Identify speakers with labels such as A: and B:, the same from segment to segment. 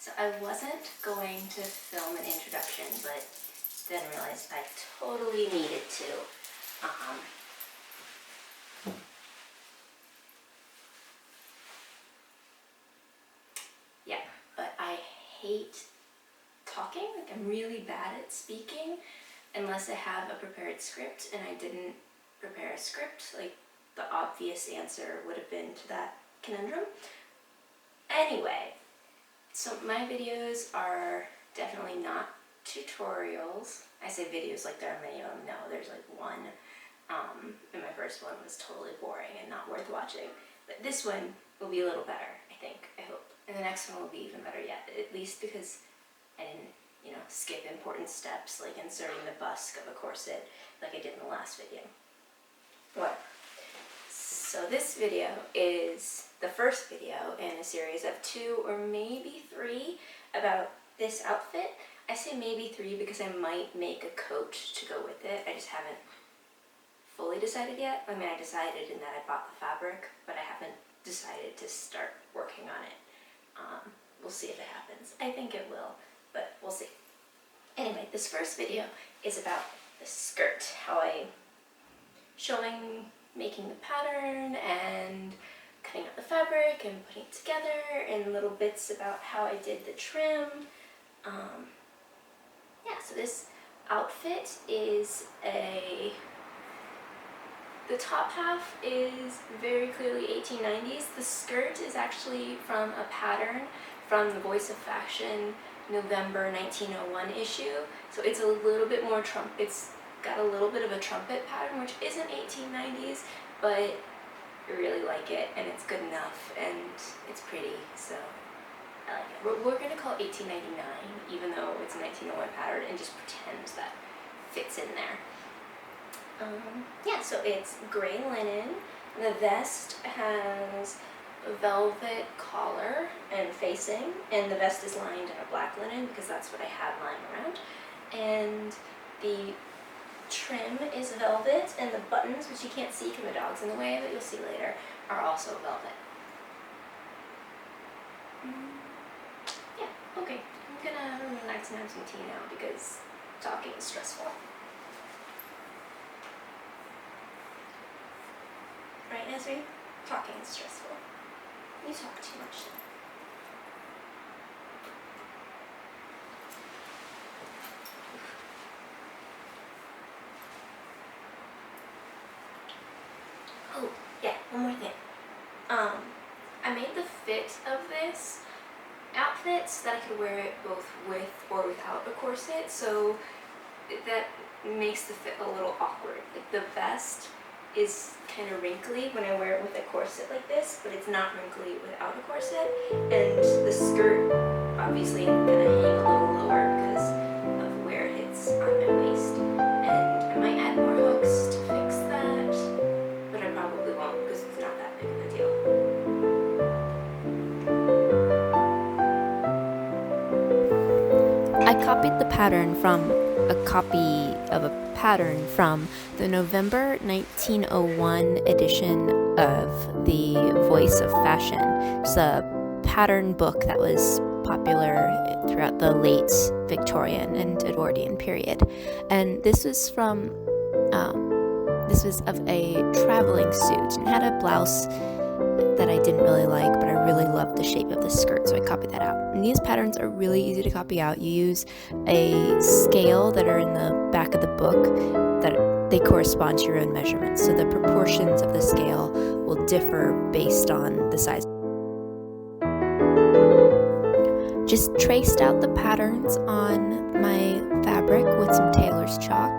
A: So I wasn't going to film an introduction, but then realized I totally needed to. Yeah, but I hate talking. Like, I'm really bad at speaking unless I have a prepared script, and I didn't prepare a script. Like, the obvious answer would have been to that conundrum. Anyway, so my videos are definitely not tutorials. I say videos like there are many of them. No, there's like one. And my first one was totally boring and not worth watching. But this one will be a little better, I think, I hope. And the next one will be even better yet, at least because I didn't, skip important steps like inserting the busk of a corset like I did in the last video. What? So this video is the first video in a series of 2 or maybe 3 about this outfit. I say maybe 3 because I might make a coat to go with it. I just haven't fully decided yet. I mean, I decided in that I bought the fabric, but I haven't decided to start working on it. We'll see if it happens. I think it will, but we'll see. Anyway, this first video is about the skirt, how I showing making the pattern and cutting out the fabric and putting it together, and little bits about how I did the trim. Yeah, so this outfit is the top half is very clearly 1890s. The skirt is actually from a pattern from the Voice of Fashion November 1901 issue. So it's a little bit more it's got a little bit of a trumpet pattern, which isn't 1890s, but I really like it, and it's good enough, and it's pretty, so I like it. We're going to call it 1899, even though it's a 1901 pattern, and just pretend that fits in there. Yeah, so it's gray linen. The vest has a velvet collar and facing, and the vest is lined in a black linen because that's what I had lying around. And the trim is velvet, and the buttons, which you can't see because the dog's in the way, but you'll see later, are also velvet. Yeah, okay. I'm gonna relax and have some tea now because talking is stressful. Right, Nesri? Talking is stressful. You talk too much. Oh, yeah, one more thing. I made the fit of this outfit so that I could wear it both with or without a corset, so that makes the fit a little awkward. Like, the vest is kind of wrinkly when I wear it with a corset like this, but it's not wrinkly without a corset. And the skirt obviously gonna hang a little lower because of where it hits on my waist. And I might add more hooks to fix that, but I probably won't because it's not that big of a deal.
B: I copied the pattern from a copy of a pattern from the November 1901 edition of the Voice of Fashion. It's a pattern book that was popular throughout the late Victorian and Edwardian period. And this was from, this was of a traveling suit and had a blouse that I didn't really like, but I really loved the shape of the skirt, so I copied that out. And these patterns are really easy to copy out. You use a scale that are in the back of the book that they correspond to your own measurements. So the proportions of the scale will differ based on the size. Just traced out the patterns on my fabric with some tailor's chalk.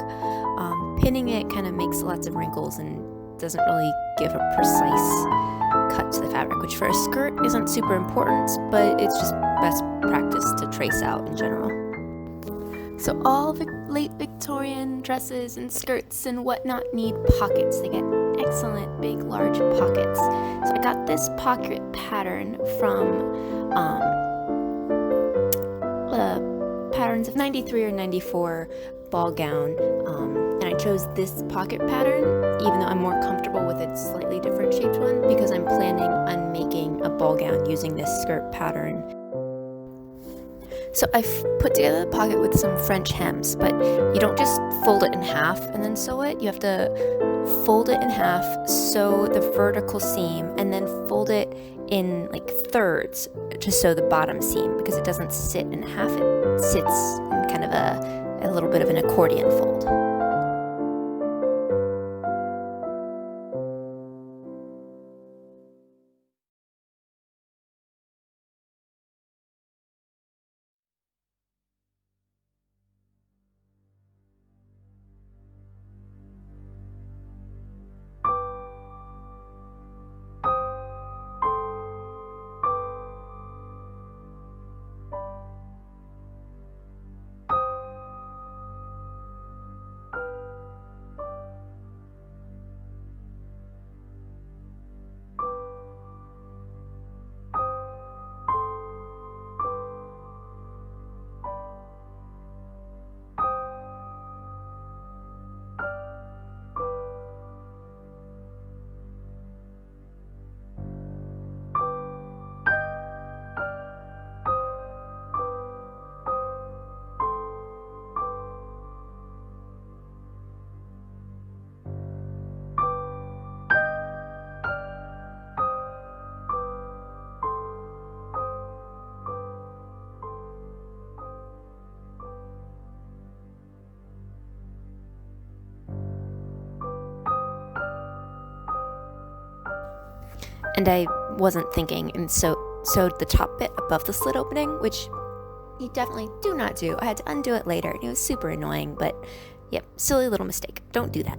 B: Pinning it kind of makes lots of wrinkles and doesn't really give a precise cut to the fabric, which for a skirt isn't super important, but it's just best practice to trace out in general. So all late Victorian dresses and skirts and whatnot need pockets. They get excellent big large pockets. So I got this pocket pattern from patterns of 93 or 94 ball gown, and I chose this pocket pattern even though I'm more comfortable with its slightly different shaped one because I'm planning on making a ball gown using this skirt pattern. So I've put together the pocket with some French hems, but you don't just fold it in half and then sew it. You have to fold it in half, sew the vertical seam, and then fold it in like thirds to sew the bottom seam, because it doesn't sit in half, it sits in kind of a little bit of an accordion fold. And I wasn't thinking, and so sewed the top bit above the slit opening, which you definitely do not do. I had to undo it later, and it was super annoying, but yep, silly little mistake. Don't do that.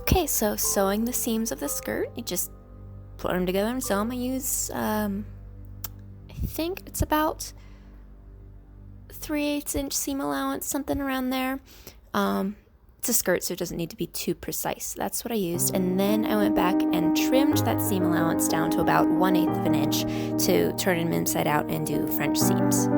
B: Okay, so sewing the seams of the skirt, you just put them together and sew them. I use, I think it's about 3/8 inch seam allowance, something around there. It's a skirt, so it doesn't need to be too precise. That's what I used. And then I went back and trimmed that seam allowance down to about 1/8 of an inch to turn them inside out and do French seams.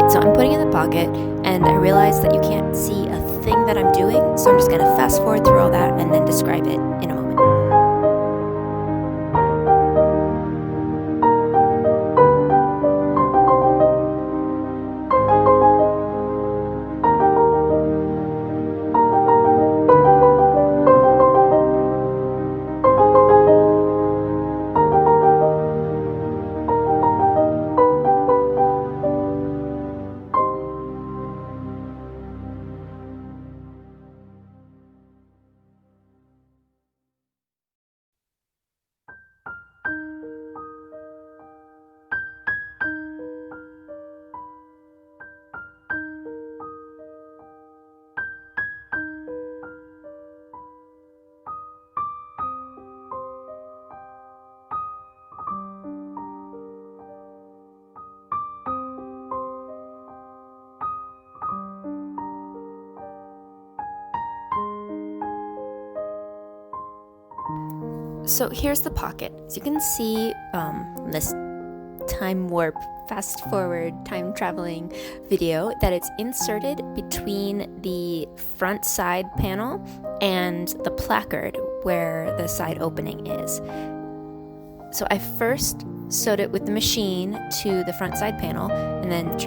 B: So I'm putting it in the pocket, and I realized that you can't see a thing that I'm doing, so I'm just going to fast forward through all that and then describe it in a moment. So here's the pocket. As you can see, this time warp, fast forward, time traveling video, that it's inserted between the front side panel and the placard where the side opening is. So I first sewed it with the machine to the front side panel, and then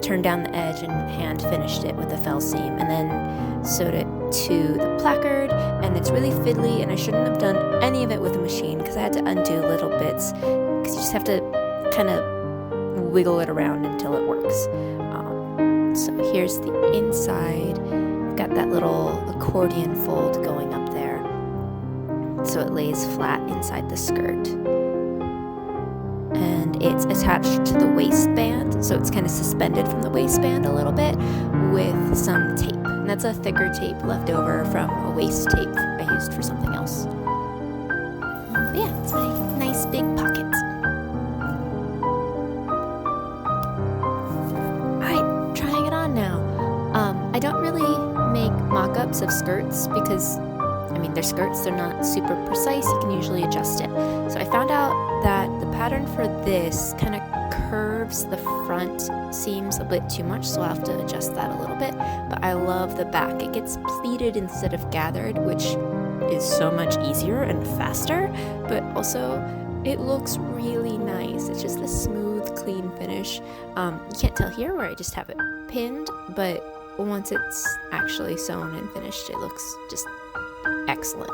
B: turned down the edge and hand finished it with a fell seam, and then sewed it to the placard. And it's really fiddly, and I shouldn't have done any of it with a machine because I had to undo little bits, because you just have to kind of wiggle it around until it works. So here's the inside. Got that little accordion fold going up there, so it lays flat inside the skirt. And it's attached to the waistband, so it's kind of suspended from the waistband a little bit with some tape. And that's a thicker tape left over from a waist tape I used for something else. But yeah, it's my nice big pocket. Alright, trying it on now. I don't really make mock-ups of skirts because, I mean, they're skirts, they're not super precise. You can usually adjust it. So I found out that the pattern for this kind of curves the front seams a bit too much, so I'll have to adjust that a little bit. But I love the back. It gets pleated instead of gathered, which is so much easier and faster, but also it looks really nice. It's just a smooth, clean finish. You can't tell here where I just have it pinned, but once it's actually sewn and finished, it looks just excellent.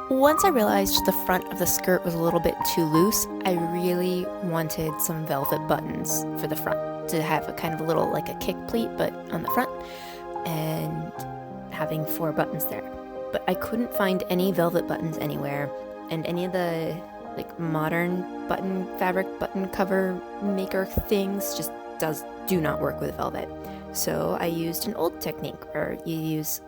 B: Once I realized the front of the skirt was a little bit too loose, I really wanted some velvet buttons for the front to have a kind of a little like a kick pleat, but on the front, and having 4 buttons there. But I couldn't find any velvet buttons anywhere, and any of the like modern button fabric button cover maker things just do not work with velvet. So I used an old technique where you use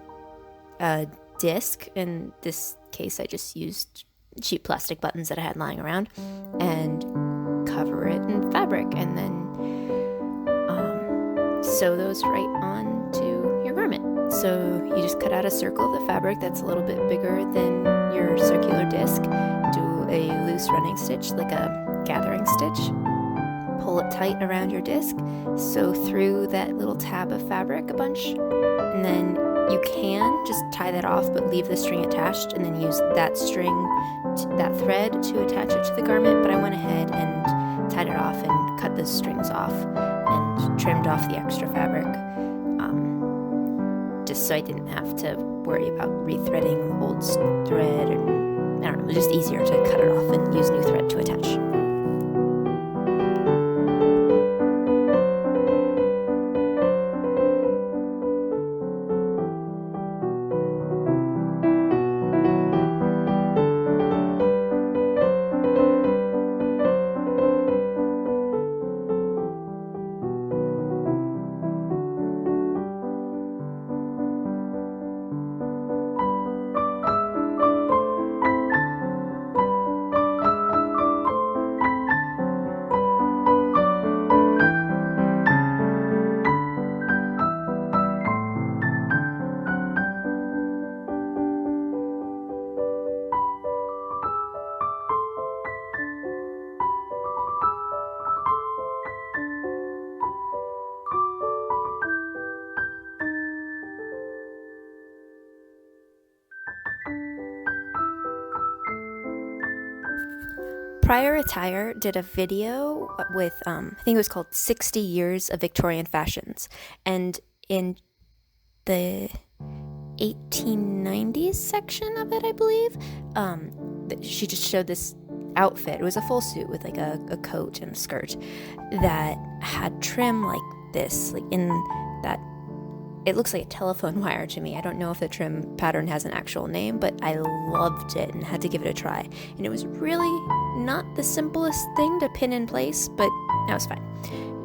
B: a disc. In this case, I just used cheap plastic buttons that I had lying around and cover it in fabric, and then sew those right onto your garment. So you just cut out a circle of the fabric that's a little bit bigger than your circular disc, do a loose running stitch, like a gathering stitch, pull it tight around your disc, sew through that little tab of fabric a bunch, and then you can just tie that off but leave the string attached, and then use that string, that thread, to attach it to the garment. But I went ahead and tied it off and cut the strings off and trimmed off the extra fabric, just so I didn't have to worry about rethreading old thread, and I don't know, it was just easier to cut it off and use new thread to attach. Prior Attire did a video with, I think it was called 60 Years of Victorian Fashions. And in the 1890s section of it, I believe, she just showed this outfit. It was a full suit with like a coat and a skirt that had trim like this, like in that. It looks like a telephone wire to me. I don't know if the trim pattern has an actual name, but I loved it and had to give it a try. And it was really not the simplest thing to pin in place, but that was fine.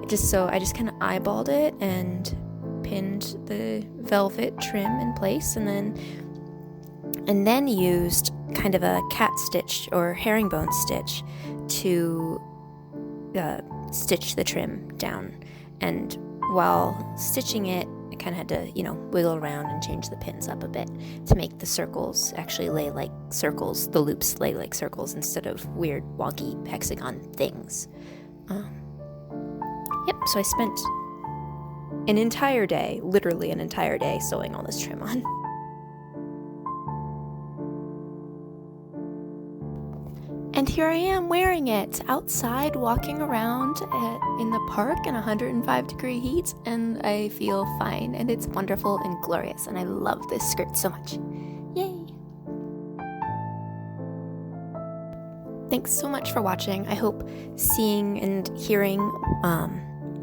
B: I just kind of eyeballed it and pinned the velvet trim in place, and then used kind of a cat stitch or herringbone stitch to stitch the trim down. And while stitching it, I kind of had to, wiggle around and change the pins up a bit to make the circles actually lay like circles, the loops lay like circles instead of weird wonky hexagon things. So I spent an entire day, literally an entire day, sewing all this trim on. And here I am wearing it outside, walking around in the park in 105-degree heat, and I feel fine, and it's wonderful and glorious, and I love this skirt so much. Yay! Thanks so much for watching. I hope seeing and hearing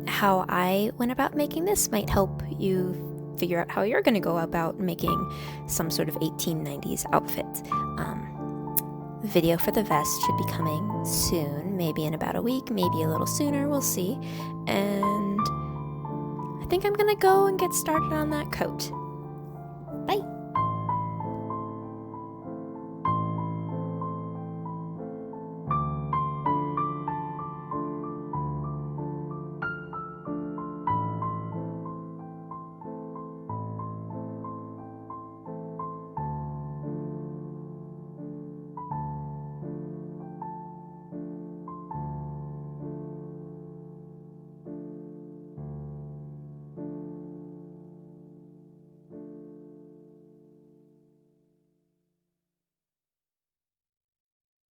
B: how I went about making this might help you figure out how you're going to go about making some sort of 1890s outfit. The video for the vest should be coming soon, maybe in about a week, maybe a little sooner, we'll see. And I think I'm gonna go and get started on that coat.